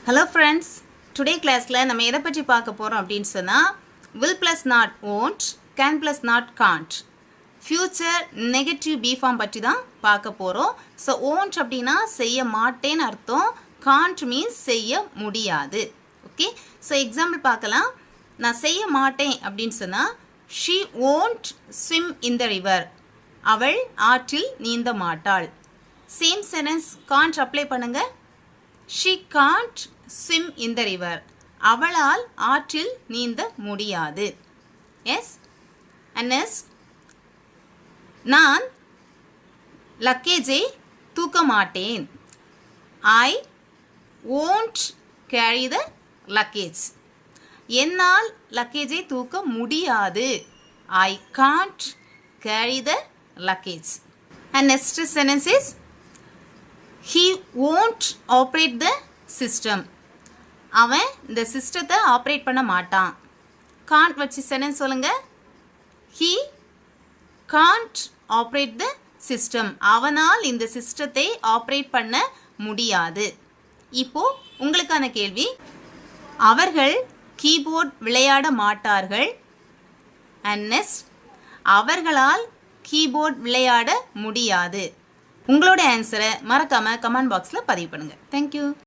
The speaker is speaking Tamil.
Hello friends, today classல நம்ம எதை பற்றி பார்க்க போறோம் அப்படினு சொன்னா will plus not won't, can plus not can't. Future negative B form பற்றி தான் பார்க்க போறோம். So won't அப்படினா செய்ய மாட்டேன்னு அர்த்தம். Can't means செய்ய முடியாது. Okay? So example பார்க்கலாம். நான் செய்ய மாட்டேன் அப்படினு சொன்னா she won't swim in the river. அவள் ஆற்றில் நீந்த மாட்டாள். Same sentence can't apply பண்ணுங்க. She can't swim in the river. அவளால் ஆற்றில் நீந்த முடியாது. Yes? And next, நான் லக்கேஜை தூக்க மாட்டேன். I won't carry the luggage. என்னால் லக்கேஜை தூக்க முடியாது. I can't carry the luggage. And next sentence is, he won't operate the system. அவன் இந்த சிஸ்டத்தை ஆப்ரேட் பண்ண மாட்டான். can't வச்சு சென்டென்ஸ் சொல்லுங்க. he can't operate the system. அவனால் இந்த சிஸ்டத்தை ஆப்ரேட் பண்ண முடியாது. இப்போ உங்களுக்கான கேள்வி, அவர்கள் கீபோர்ட் விளையாட மாட்டார்கள். and next, அவர்களால் கீபோர்ட் விளையாட முடியாது. உங்களோட ஆன்சரை மறக்காம கமெண்ட் பாக்ஸ்ல பதிவு பண்ணுங்க. Thank you.